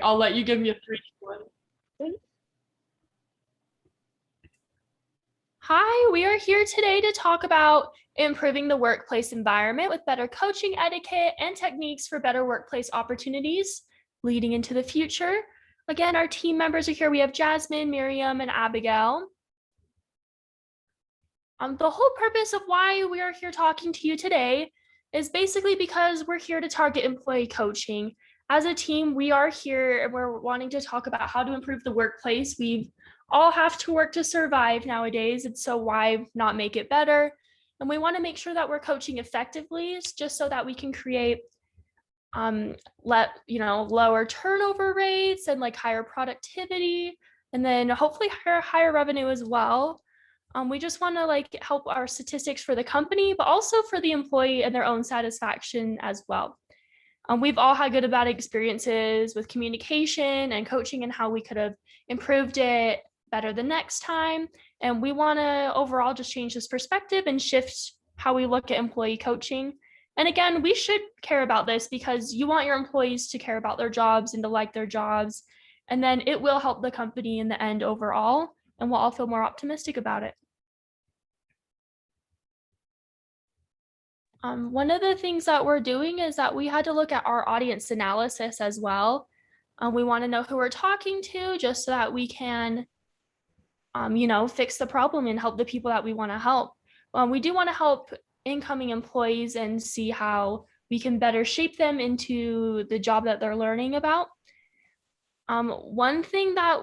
I'll let you give me a 3, 2, 1. Hi, we are here today to talk about improving the workplace environment with better coaching etiquette and techniques for better workplace opportunities leading into the future. Again, our team members are here. We have Jasmine, Miriam, and Abigail. The whole purpose of why we are here talking to you today is basically because we're here to target employee coaching. As a team, we are here and we're wanting to talk about how to improve the workplace. We all have to work to survive nowadays, and so why not make it better? And we want to make sure that we're coaching effectively, just so that we can create lower turnover rates and like higher productivity, and then hopefully higher revenue as well. We just want to like help our statistics for the company, but also for the employee and their own satisfaction as well. We've all had good and bad experiences with communication and coaching and how we could have improved it better the next time. And we want to overall just change this perspective and shift how we look at employee coaching. And again, we should care about this because you want your employees to care about their jobs and to like their jobs. And then it will help the company in the end overall, and we'll all feel more optimistic about it. One of the things that we're doing is that we had to look at our audience analysis as well. We want to know who we're talking to just so that we can, fix the problem and help the people that we want to help. We do want to help incoming employees and see how we can better shape them into the job that they're learning about. One thing that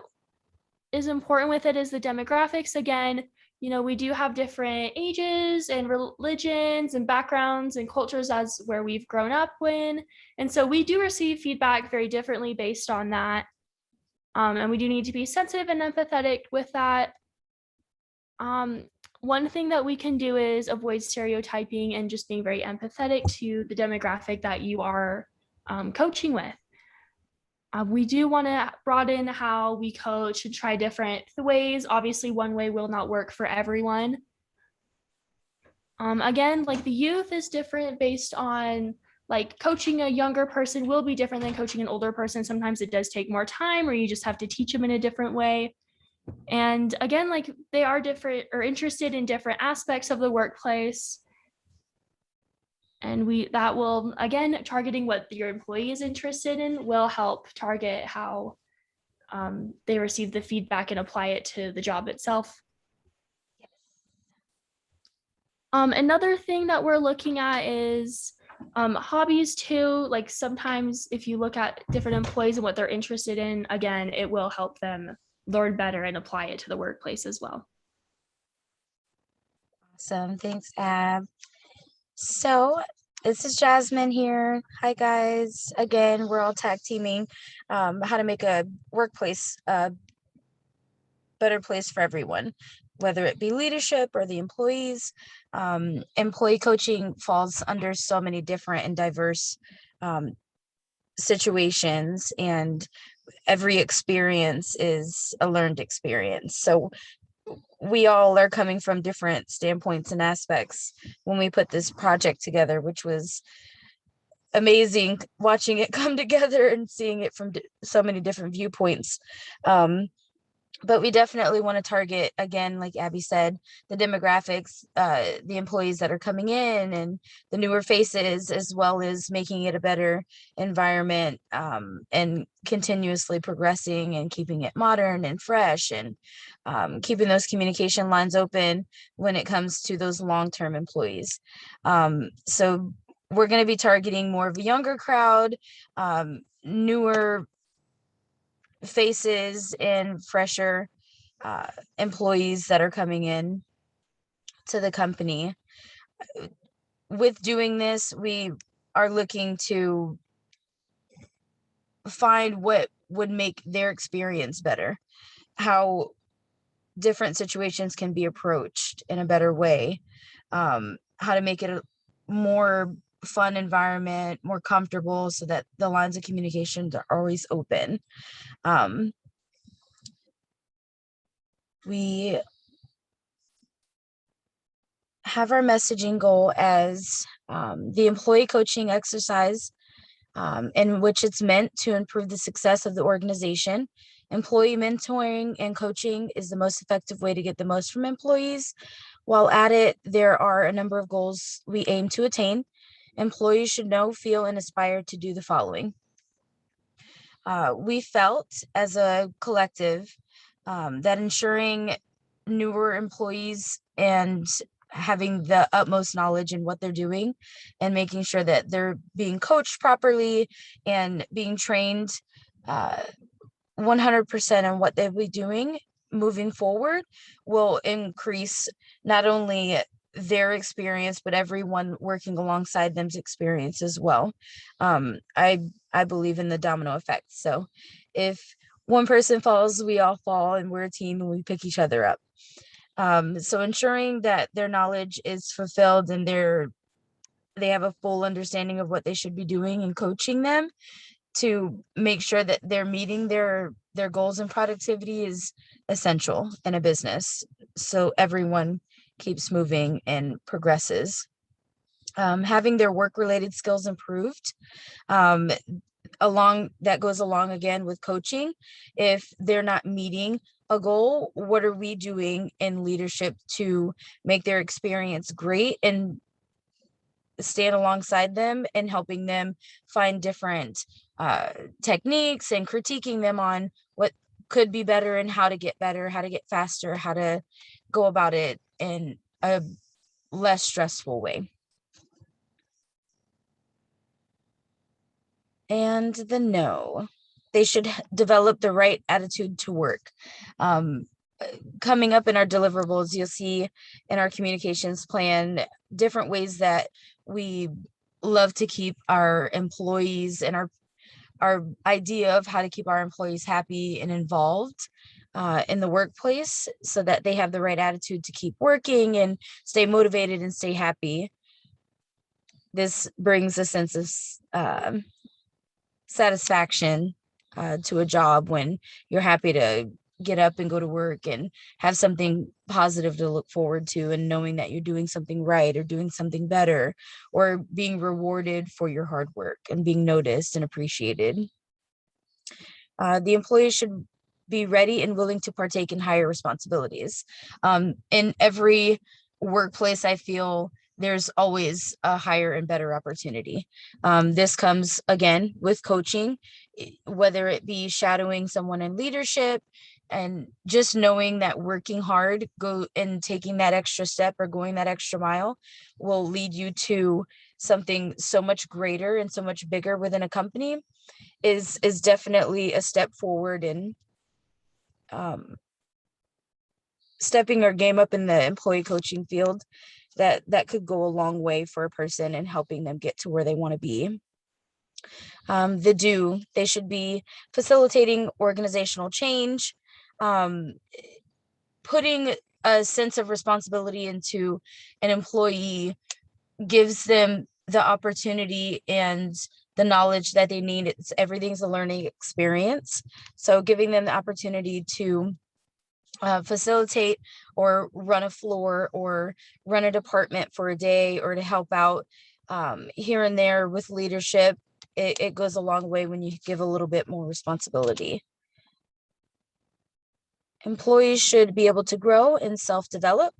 is important with it is the demographics. Again, we do have different ages and religions and backgrounds and cultures as where we've grown up in. And so we do receive feedback very differently based on that. And we do need to be sensitive and empathetic with that. One thing that we can do is avoid stereotyping and just being very empathetic to the demographic that you are coaching with. We do want to broaden how we coach and try different ways. Obviously, one way will not work for everyone. Again, like the youth is different based on like coaching a younger person will be different than coaching an older person. Sometimes it does take more time or you just have to teach them in a different way. And again, like they are different or interested in different aspects of the workplace. And that will, again, targeting what your employee is interested in will help target how they receive the feedback and apply it to the job itself. Another thing that we're looking at is hobbies too. Like sometimes if you look at different employees and what they're interested in, again, it will help them learn better and apply it to the workplace as well. Awesome. Thanks, Ab. So this is Jasmine here. Hi, guys. Again, we're all tag teaming how to make a workplace a better place for everyone, whether it be leadership or the employees. Employee coaching falls under so many different and diverse situations, and every experience is a learned experience. So we all are coming from different standpoints and aspects when we put this project together, which was amazing watching it come together and seeing it from so many different viewpoints. But we definitely want to target, again, like Abby said, the demographics, the employees that are coming in and the newer faces, as well as making it a better environment and continuously progressing and keeping it modern and fresh and keeping those communication lines open when it comes to those long-term employees. So we're going to be targeting more of a younger crowd, newer faces and fresher employees that are coming in to the company. With doing this, we are looking to find what would make their experience better, how different situations can be approached in a better way, how to make it a more fun environment, more comfortable, so that the lines of communication are always open. We have our messaging goal as the employee coaching exercise in which it's meant to improve the success of the organization. Employee mentoring and coaching is the most effective way to get the most from employees. While at it, there are a number of goals we aim to attain. Employees should know, feel, and aspire to do the following. We felt as a collective that ensuring newer employees and having the utmost knowledge in what they're doing and making sure that they're being coached properly and being trained 100% on what they'll be doing moving forward will increase not only their experience but everyone working alongside them's experience as well. I believe in the domino effect. So if one person falls, we all fall, and we're a team and we pick each other up. So ensuring that their knowledge is fulfilled and they have a full understanding of what they should be doing and coaching them to make sure that they're meeting their goals and productivity is essential in a business, so everyone keeps moving and progresses. Having their work related skills improved, um, along that goes along again with coaching. If they're not meeting a goal, what are we doing in leadership to make their experience great and stand alongside them and helping them find different techniques and critiquing them on what could be better and how to get better, how to get faster, how to go about it in a less stressful way. And the no, they should develop the right attitude to work. Coming up in our deliverables, you'll see in our communications plan different ways that we love to keep our employees and our idea of how to keep our employees happy and involved in the workplace so that they have the right attitude to keep working and stay motivated and stay happy. This brings a sense of satisfaction to a job when you're happy to get up and go to work and have something positive to look forward to, and knowing that you're doing something right or doing something better or being rewarded for your hard work and being noticed and appreciated. The employees should be ready and willing to partake in higher responsibilities. In every workplace, I feel there's always a higher and better opportunity. This comes again with coaching, whether it be shadowing someone in leadership and just knowing that working hard, go and taking that extra step or going that extra mile will lead you to something so much greater and so much bigger within a company is definitely a step forward in stepping our game up in the employee coaching field that could go a long way for a person and helping them get to where they want to be. They should be facilitating organizational change, putting a sense of responsibility into an employee gives them the opportunity and the knowledge that they need. Everything's a learning experience. So giving them the opportunity to facilitate or run a floor or run a department for a day or to help out here and there with leadership, it goes a long way when you give a little bit more responsibility. Employees should be able to grow and self-develop.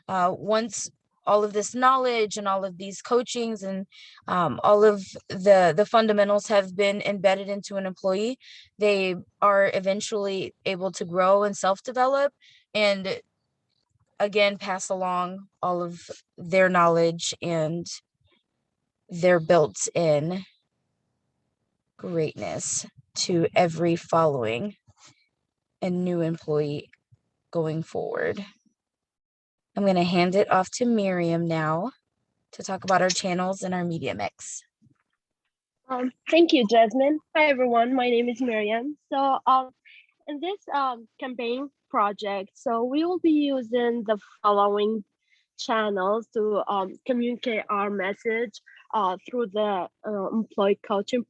Once all of this knowledge and all of these coachings and all of the fundamentals have been embedded into an employee, they are eventually able to grow and self-develop and again pass along all of their knowledge and their built-in greatness to every following and new employee going forward. I'm going to hand it off to Miriam now to talk about our channels and our media mix. Thank you, Jasmine. Hi, everyone. My name is Miriam. So in this campaign project, so we will be using the following channels to communicate our message through the employee coaching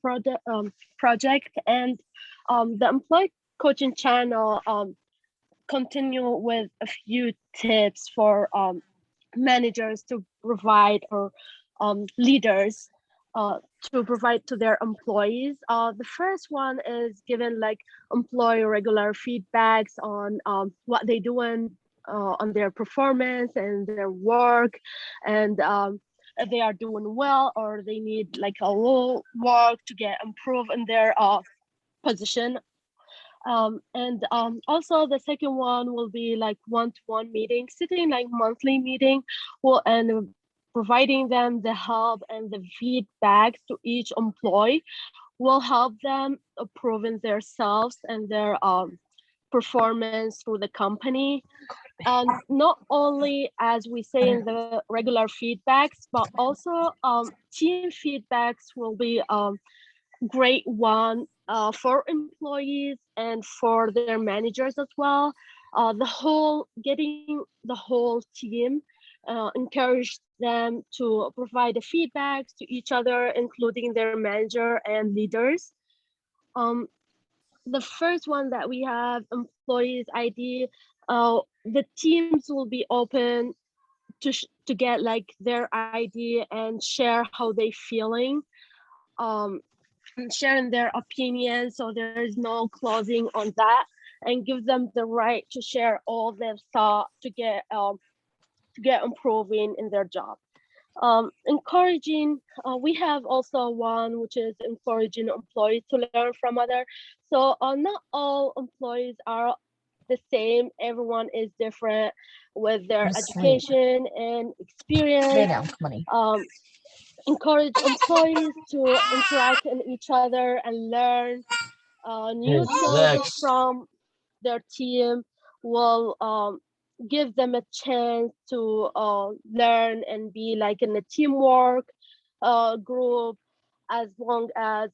project. And the employee coaching channel continue with a few tips for managers to provide or leaders to provide to their employees. The first one is given like employee regular feedbacks on what they doing on their performance and their work, and if they are doing well or they need like a little work to get improved in their position. And also the second one will be like one-to-one meeting, sitting like monthly meeting, and providing them the help and the feedbacks to each employee will help them improving themselves and their performance through the company. And not only as we say in the regular feedbacks, but also team feedbacks will be great one for employees and for their managers as well. Getting the whole team encourage them to provide the feedbacks to each other, including their manager and leaders. Um, the first one that we have employees ID. The teams will be open to get like their ID and share how they feeling. Um, sharing their opinion, so there is no closing on that, and give them the right to share all their thought to get improving in their job. Encouraging, we have also one which is encouraging employees to learn from other. So not all employees are the same. Everyone is different with their education and experience. Encourage employees to interact with each other and learn new skills from their team will give them a chance to learn and be like in a teamwork group as long as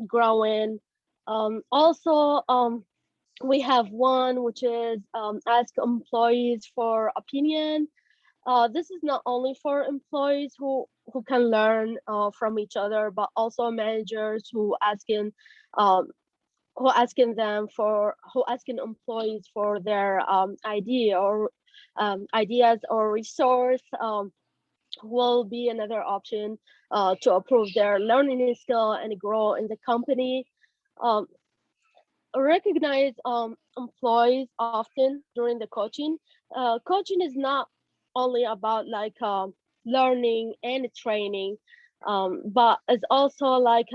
growing. Also, we have one which is ask employees for opinion. This is not only for employees who can learn from each other, but also managers um, who asking employees for their ideas or resource will be another option to improve their learning skill and grow in the company. Um, Recognize employees often during the coaching. Coaching is not only about like learning and training, but it's also like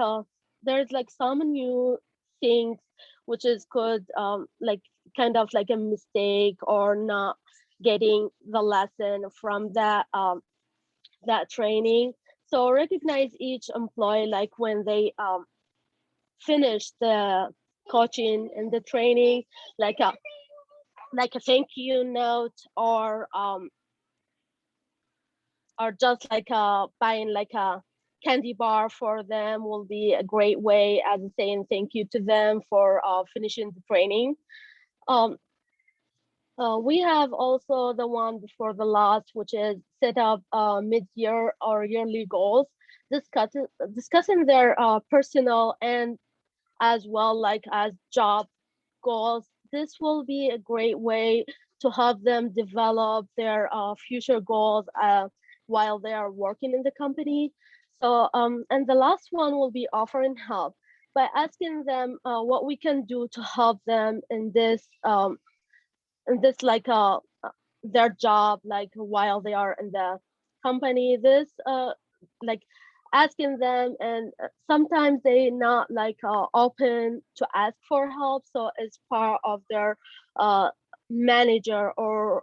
there's like some new things which is could like kind of like a mistake or not getting the lesson from that training. So recognize each employee like when they finish the coaching and the training, like a thank you note or just like buying like a candy bar for them will be a great way as saying thank you to them for finishing the training. Um, we have also the one before the last, which is set up mid-year or yearly goals, discussing their personal and as well like as job goals. This will be a great way to help them develop their future goals while they are working in the company. So, and the last one will be offering help by asking them what we can do to help them in this like their job, like while they are in the company. This like asking them, and sometimes they not like open to ask for help, so it's part of their uh manager or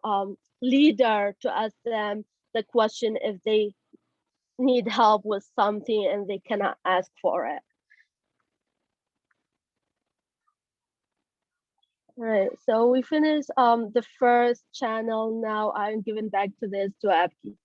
leader to ask them the question if they need help with something and they cannot ask for it. Right, so we finished the first channel. Now I'm giving back to this to Abdi.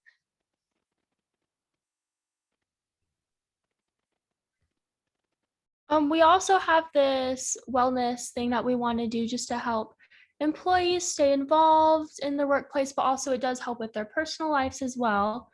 We also have this wellness thing that we want to do just to help employees stay involved in the workplace, but also it does help with their personal lives as well.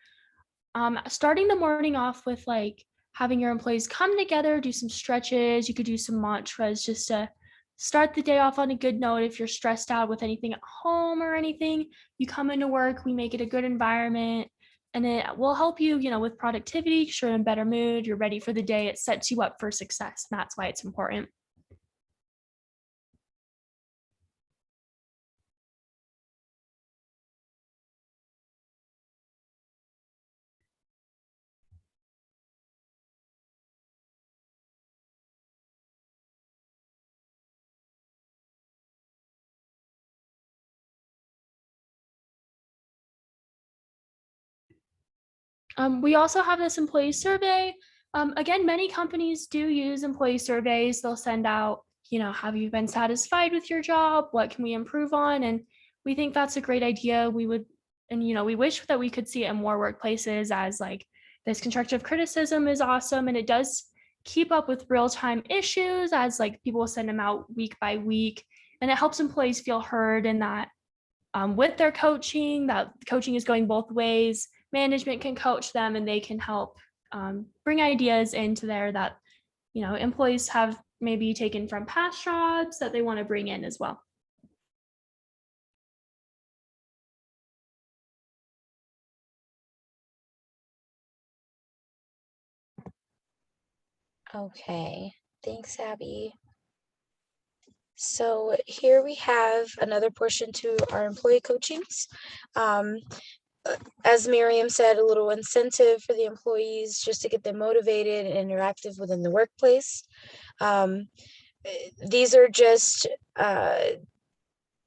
Starting the morning off with like having your employees come together, do some stretches. You could do some mantras just to start the day off on a good note. If you're stressed out with anything at home or anything, you come into work, we make it a good environment. and it will help you, with productivity, 'cause you're in a better mood, you're ready for the day. It sets you up for success, and that's why it's important. We also have this employee survey. Again, many companies do use employee surveys. They'll send out, have you been satisfied with your job? What can we improve on? And we think that's a great idea. We wish that we could see it in more workplaces, as like this constructive criticism is awesome. And it does keep up with real-time issues, as like people will send them out week by week. And it helps employees feel heard, and that with their coaching, that coaching is going both ways. Management can coach them, and they can help bring ideas into there that employees have maybe taken from past jobs that they want to bring in as well. Okay, thanks, Abby. So here we have another portion to our employee coachings. As Miriam said, a little incentive for the employees just to get them motivated and interactive within the workplace. These are just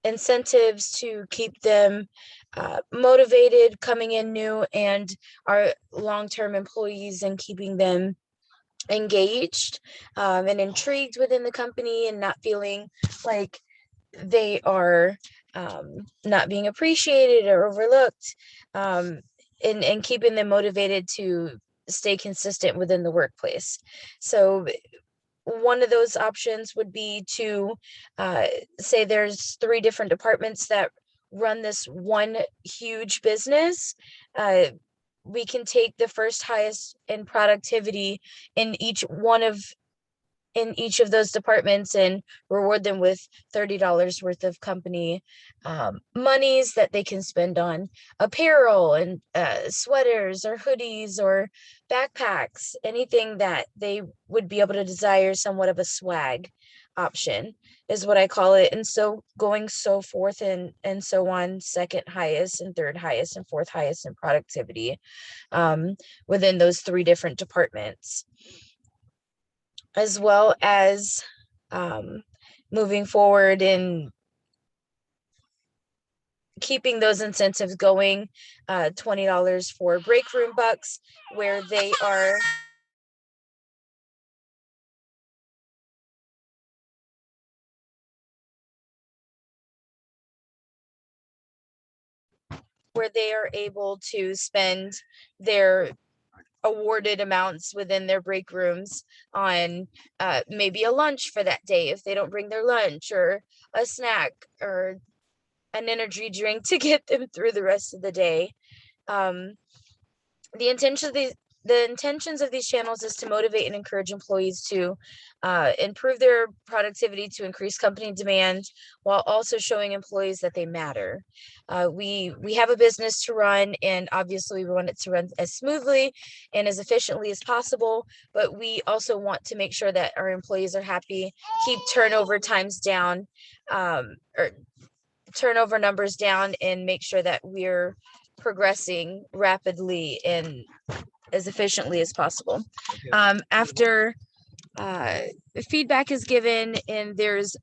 incentives to keep them motivated coming in new, and our long-term employees, and keeping them engaged and intrigued within the company, and not feeling like they are not being appreciated or overlooked, and keeping them motivated to stay consistent within the workplace. So one of those options would be to say there's 3 different departments that run this one huge business. We can take the first highest in productivity in each of those departments and reward them with $30 worth of company monies that they can spend on apparel and sweaters or hoodies or backpacks, anything that they would be able to desire. Somewhat of a swag option is what I call it. And so going so forth and so on, second highest and third highest and fourth highest in productivity within those 3 different departments, as well as moving forward and keeping those incentives going. $20 for break room bucks, where they are able to spend their awarded amounts within their break rooms on maybe a lunch for that day if they don't bring their lunch, or a snack, or an energy drink to get them through the rest of the day. The intentions of these channels is to motivate and encourage employees to improve their productivity, to increase company demand, while also showing employees that they matter. We have a business to run, and obviously we want it to run as smoothly and as efficiently as possible, but we also want to make sure that our employees are happy, keep turnover times down, or turnover numbers down, and make sure that we're progressing rapidly and as efficiently as possible. After feedback is given and there's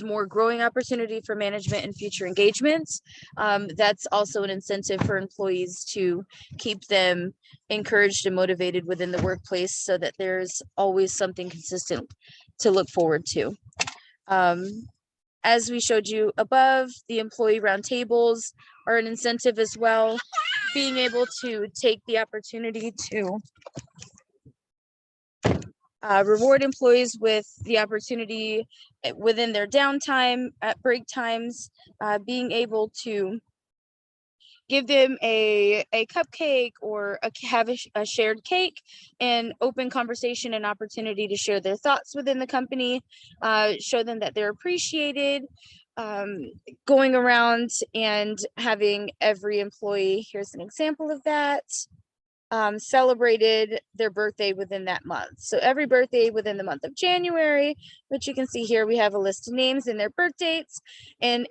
more growing opportunity for management and future engagements, that's also an incentive for employees to keep them encouraged and motivated within the workplace, so that there's always something consistent to look forward to. As we showed you above, the employee roundtables are an incentive as well. Being able to take the opportunity to reward employees with the opportunity within their downtime, at break times, being able to give them a cupcake, or have a shared cake, and open conversation and opportunity to share their thoughts within the company, show them that they're appreciated, going around and having every employee, here's an example of that, celebrated their birthday within that month. So every birthday within the month of January, which you can see here, we have a list of names and their birth dates, and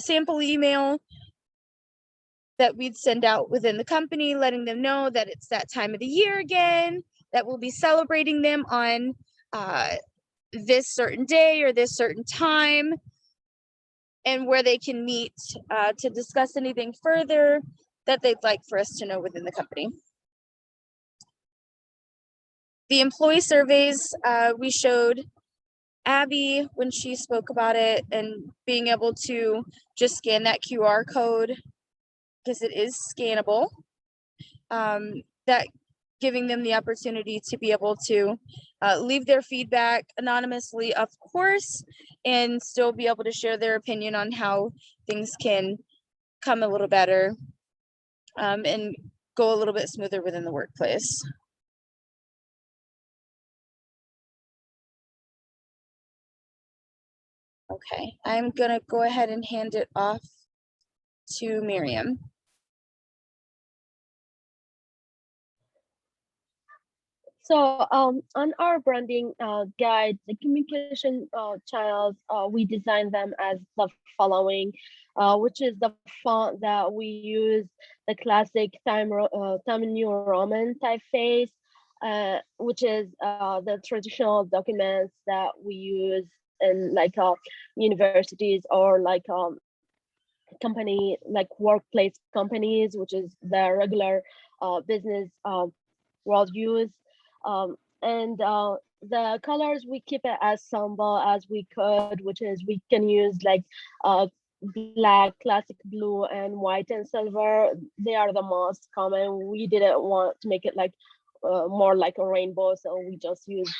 sample email that we'd send out within the company, letting them know that it's that time of the year again, that we'll be celebrating them on this certain day or this certain time, and where they can meet to discuss anything further that they'd like for us to know within the company. The employee surveys, we showed Abby when she spoke about it, and being able to just scan that QR code because it is scannable. That giving them the opportunity to be able to leave their feedback anonymously, of course, and still be able to share their opinion on how things can come a little better and go a little bit smoother within the workplace. Okay, I'm gonna go ahead and hand it off to Miriam. So on our branding guide, the communication channels, we designed them as the following, which is the font that we use, the classic Time New Roman typeface, which is the traditional documents that we use in like universities or like company, like workplace companies, which is the regular business world use. And the colors, we keep it as simple as we could, which is we can use like black, classic blue, and white and silver. They are the most common. We didn't want to make it like more like a rainbow, so we just use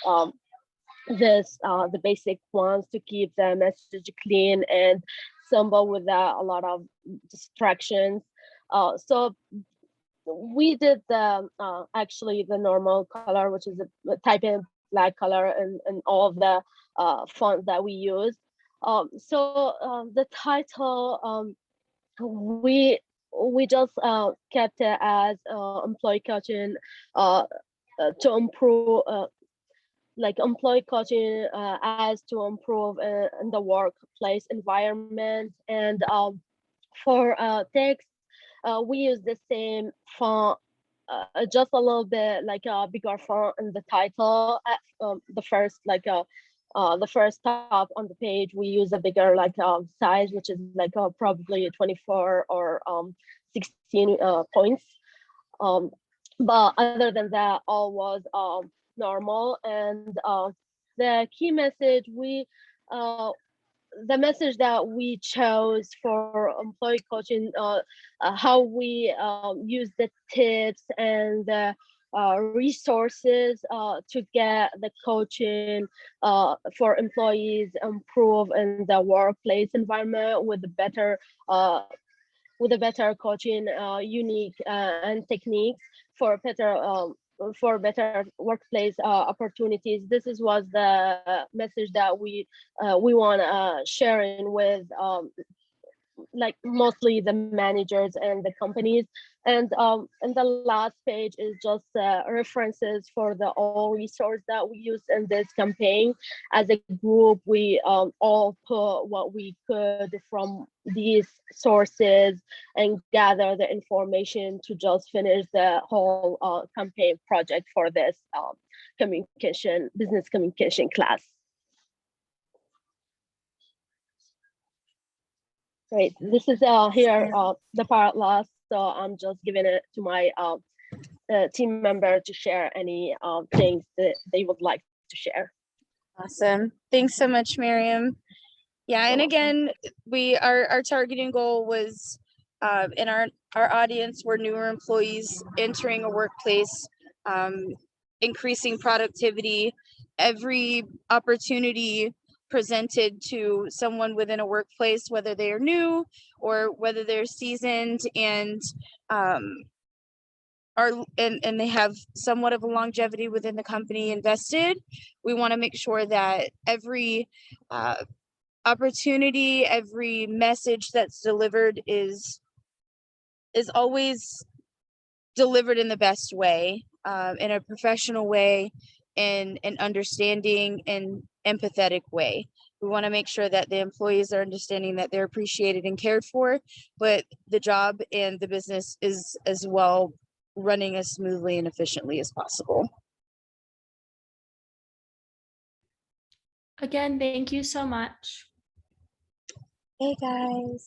the basic ones to keep the message clean and simple without a lot of distractions. So we did the actually the normal color, which is a type in black color, and all of the fonts that we use. The title, we just kept it as employee coaching to improve, like employee coaching as to improve in the workplace environment. And for text, we use the same font, just a little bit like a bigger font in the title. At the first the first top on the page, we use a bigger like size, which is like probably 24 or 16 points. But other than that, all was normal. And the key message the message that we chose for employee coaching, how we use the tips and the resources to get the coaching for employees improve in the workplace environment with a better coaching unique and techniques for better workplace opportunities. This was the message that we want sharing with like mostly the managers and the companies. And the last page is just references for the all resource that we use in this campaign. As a group, we all put what we could from these sources and gather the information to just finish the whole campaign project for this business communication class. Great. This is here the part last, so I'm just giving it to my team member to share any things that they would like to share. Awesome. Thanks so much, Miriam. Yeah, and again, our targeting goal was in our audience were newer employees entering a workplace, increasing productivity. Every opportunity presented to someone within a workplace, whether they are new or whether they're seasoned and and they have somewhat of a longevity within the company invested, we want to make sure that every opportunity, every message that's delivered is always delivered in the best way, in a professional way, in an understanding and empathetic way. We want to make sure that the employees are understanding that they're appreciated and cared for, but the job and the business is as well running as smoothly and efficiently as possible. Again, thank you so much. Hey guys.